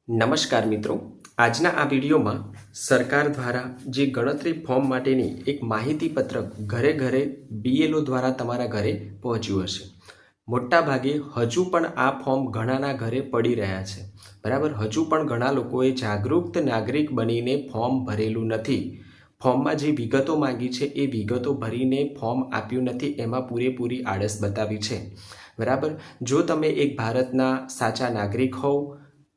નમસ્કાર મિત્રો, આજના આ વિડીયોમાં સરકાર દ્વારા જે ગણતરી ફોર્મ માટેની એક માહિતી પત્રક ઘરે ઘરે બીએલઓ દ્વારા તમારા ઘરે પહોંચ્યું હશે. મોટા ભાગે હજુ પણ આ ફોર્મ ઘણાના ઘરે પડી રહ્યા છે. બરાબર, હજુ પણ ઘણા લોકોએ જાગૃત નાગરિક બનીને ફોર્મ ભરેલું નથી. ફોર્મમાં જે વિગતો માંગી છે એ વિગતો ભરીને ફોર્મ આપ્યું નથી, એમાં પૂરેપૂરી આળસ બતાવી છે. બરાબર, જો તમે એક ભારતના સાચા નાગરિક હોવ,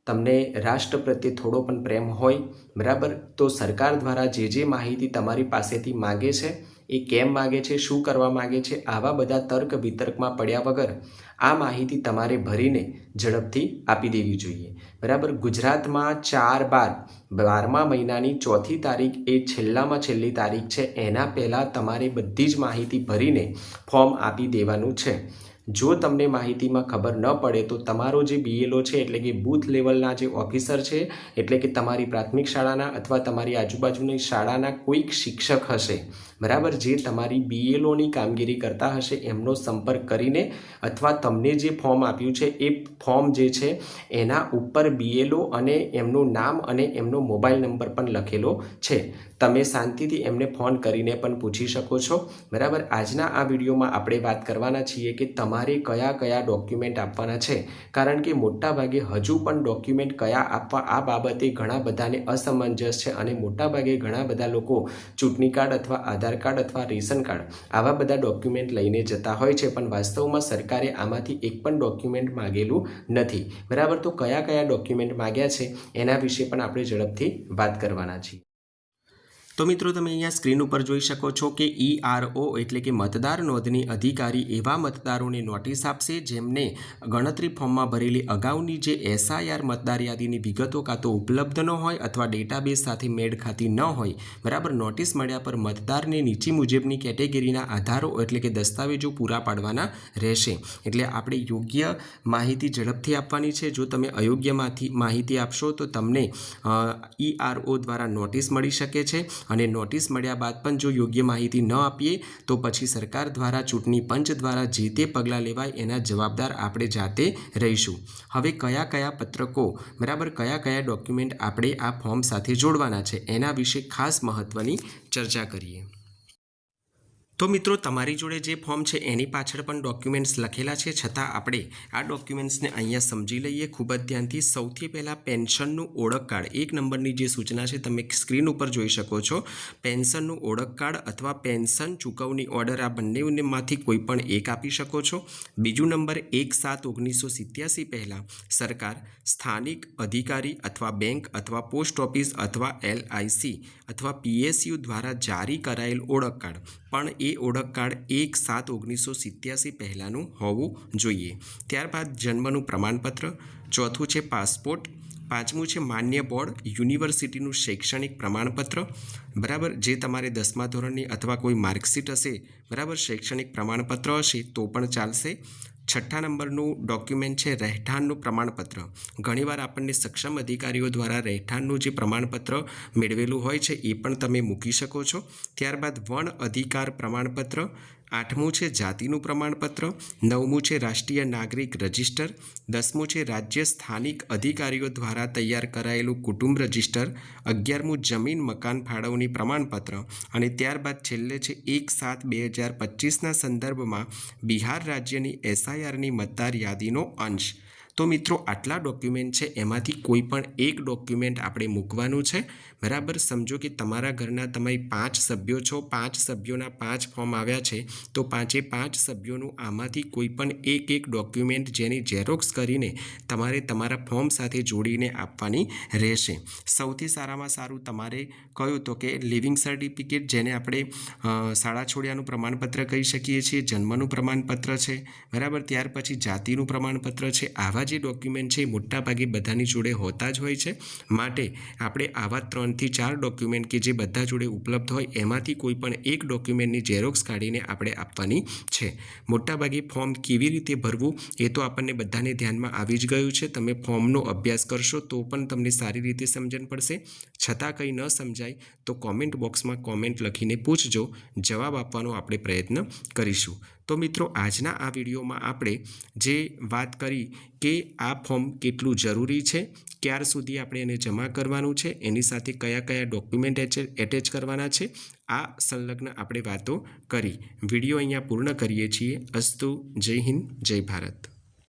તમને રાષ્ટ્ર પ્રત્યે થોડો પણ પ્રેમ હોય, બરાબર, તો સરકાર દ્વારા જે માહિતી તમારી પાસેથી માગે છે એ કેમ માગે છે, શું કરવા માગે છે, આવા બધા તર્ક વિતર્કમાં પડ્યા વગર આ માહિતી તમારે ભરીને ઝડપથી આપી દેવી જોઈએ. બરાબર, ગુજરાતમાં 4/12 મહિનાની 4મી તારીખ એ છેલ્લામાં છેલ્લી તારીખ છે. એના પહેલાં તમારે બધી જ માહિતી ભરીને ફોર્મ આપી દેવાનું છે. જો તમને માહિતીમાં ખબર ન પડે તો તમારો જે બીએલઓ છે, એટલે કે બૂથ લેવલના જે ઓફિસર છે, એટલે કે તમારી પ્રાથમિક શાળાના અથવા તમારી આજુબાજુની શાળાના કોઈક શિક્ષક હશે, બરાબર, જે તમારી બીએલઓની કામગીરી કરતા હશે, એમનો સંપર્ક કરીને અથવા તમને જે ફોર્મ આપ્યું છે એ ફોર્મ જે છે એના ઉપર બીએલઓ અને એમનું નામ અને એમનો મોબાઈલ નંબર પણ લખેલો છે. તમે શાંતિથી એમને ફોન કરીને પણ પૂછી શકો છો. બરાબર, આજના આ વિડીયોમાં આપણે વાત કરવાના છીએ કે તમારે કયા કયા ડોક્યુમેન્ટ આપવાના છે, કારણ કે મોટાભાગે હજુ પણ ડોક્યુમેન્ટ કયા આપવા આ બાબતે ઘણા બધાને અસમંજસ છે અને મોટાભાગે ઘણા બધા લોકો ચૂંટણી કાર્ડ અથવા આધાર કાર્ડ અથવા રેશન કાર્ડ આવા બધા ડોક્યુમેન્ટ લઈને જતા હોય છે, પણ વાસ્તવમાં સરકારે આમાંથી એક પણ ડોક્યુમેન્ટ માગેલું નથી. બરાબર, તો કયા કયા ડોક્યુમેન્ટ માગ્યા છે એના વિશે પણ આપણે ઝડપથી વાત કરવાના છીએ. તો મિત્રો, તમે અહીંયા સ્ક્રીન ઉપર જોઈ શકો છો કે ERO એટલે કે મતદાર નોંધણી અધિકારી એવા મતદારોને નોટિસ આપશે જેમને ગણતરી ફોર્મમાં ભરેલી અગાઉની જે SIR મતદાર યાદીની વિગતો કાં તો ઉપલબ્ધ ન હોય અથવા ડેટાબેઝ સાથે મેળ ખાતી ન હોય. બરાબર, નોટિસ મળ્યા પર મતદારને નીચે મુજબની કેટેગરીના આધારો એટલે કે દસ્તાવેજો પૂરા પાડવાના રહેશે. એટલે આપણે યોગ્ય માહિતી ઝડપથી આપવાની છે. જો તમે અયોગ્ય માહિતી આપશો તો તમને ERO દ્વારા નોટિસ મળી શકે છે. અને નોટિસ મળ્યા બાદ પણ જો યોગ્ય માહિતી ન આપીએ તો પછી સરકાર દ્વારા, ચૂંટણી પંચ દ્વારા જે તે પગલાં લેવાય એના જવાબદાર આપણે જાતે રહીશું. હવે કયા કયા પત્રકો, બરાબર, કયા કયા ડોક્યુમેન્ટ આપણે આ ફોર્મ સાથે જોડવાના છે એના વિશે ખાસ મહત્ત્વની ચર્ચા કરીએ. તો મિત્રો, તમારી જોડે જે ફોર્મ છે એની પાછળ પણ ડોક્યુમેન્ટ્સ લખેલા છે, છતાં આપણે આ ડોક્યુમેન્ટ્સને અહીંયા સમજી લઈએ ખૂબ જ ધ્યાનથી. સૌથી પહેલાં પેન્શનનું ઓળખ કાર્ડ, 1 નંબરની જે સૂચના છે તમે સ્ક્રીન ઉપર જોઈ શકો છો. પેન્શનનું ઓળખ કાર્ડ અથવા પેન્શન ચૂકવણી ઓર્ડર, આ બંનેમાંથી કોઈ પણ એક આપી શકો છો. બીજું નંબર, 1/7/1987 પહેલાં સરકાર, સ્થાનિક અધિકારી અથવા બેંક અથવા પોસ્ટ ઓફિસ અથવા LIC અથવા PSU દ્વારા જારી કરાયેલ ઓળખ કાર્ડ, પણ એ ઓળખ કાર્ડ 1/7/1987 પહેલાંનું હોવું જોઈએ. ત્યારબાદ જન્મનું પ્રમાણપત્ર. ચોથું છે પાસપોર્ટ. પાંચમું છે માન્ય બોર્ડ યુનિવર્સિટીનું શૈક્ષણિક પ્રમાણપત્ર, બરાબર, જે તમારે 10મા ધોરણની અથવા કોઈ માર્કશીટ હશે, બરાબર, શૈક્ષણિક પ્રમાણપત્ર હશે તો પણ ચાલશે. છઠ્ઠા નંબરનું ડોક્યુમેન્ટ છે રહેઠાણનું પ્રમાણપત્ર. ઘણીવાર આપણને સક્ષમ અધિકારીઓ દ્વારા રહેઠાણનું જે પ્રમાણપત્ર મેળવેલું હોય છે એ પણ તમે મૂકી શકો છો. ત્યારબાદ વન અધિકાર પ્રમાણપત્ર. આઠમું છે જાતિનું પ્રમાણપત્ર. નવમું છે રાષ્ટ્રીય નાગરિક રજિસ્ટર. 10મું છે રાજ્ય સ્થાનિક અધિકારીઓ દ્વારા તૈયાર કરાયેલું કુટુંબ રજિસ્ટર. 11મું જમીન મકાન ફાળવણી પ્રમાણપત્ર. અને ત્યારબાદ છેલ્લે છે 1/7/2025ના સંદર્ભમાં બિહાર રાજ્યની SIRની મતદાર યાદીનો અંશ. તો મિત્રો, આટલા ડોક્યુમેન્ટ છે, એમાંથી કોઈ પણ એક ડોક્યુમેન્ટ આપણે મૂકવાનું છે. બરાબર, સમજો કે તમારા ઘરના તમે 5 સભ્યો છો, 5 સભ્યોના 5 ફોર્મ આવ્યા છે, તો 5 સભ્યોનું આમાંથી કોઈ પણ એક ડોક્યુમેન્ટ જેની ઝેરોક્સ કરીને તમારે તમારા ફોર્મ સાથે જોડીને આપવાની રહેશે. સૌથી સારામાં સારું તમારે કહ્યું તો કે લિવિંગ સર્ટિફિકેટ, જેને આપણે શાળા છોડ્યાનું પ્રમાણપત્ર કહી શકીએ છીએ, જન્મનું પ્રમાણપત્ર છે, બરાબર, ત્યાર પછી જાતિનું પ્રમાણપત્ર છે. આવા જે ડોક્યુમેન્ટ છે એ મોટાભાગે બધાની જોડે હોતા જ હોય છે. માટે આપણે આવા 3થી 4 ડોક્યુમેન્ટ કે જે બધા જોડે ઉપલબ્ધ હોય એમાંથી કોઈ પણ એક ડોક્યુમેન્ટની ઝેરોક્સ કાઢીને આપણે આપવાની છે. મોટાભાગે ફોર્મ કેવી રીતે ભરવું એ તો આપણને બધાને ધ્યાનમાં આવી જ ગયું છે. તમે ફોર્મનો અભ્યાસ કરશો તો પણ તમને સારી રીતે સમજણ પડશે. છતાં કંઈ ન સમજાય તો કોમેન્ટ બોક્સમાં કોમેન્ટ લખીને પૂછજો, જવાબ આપવાનો આપણે પ્રયત્ન કરીશું. તો મિત્રો આજના આ વિડીયોમાં આપણે જે વાત કરી કે આ ફોર્મ કેટલું જરૂરી છે, ક્યાર સુધી આપણે એને જમા કરવાનું છે, એની સાથે કયા કયા ડોક્યુમેન્ટ એટેચ કરવાના છે, આ સંલગ્ન આપણે વાતો કરી. વિડીયો અહીંયા પૂર્ણ કરીએ છીએ. અસ્તુ. જય હિન્દ, જય ભારત.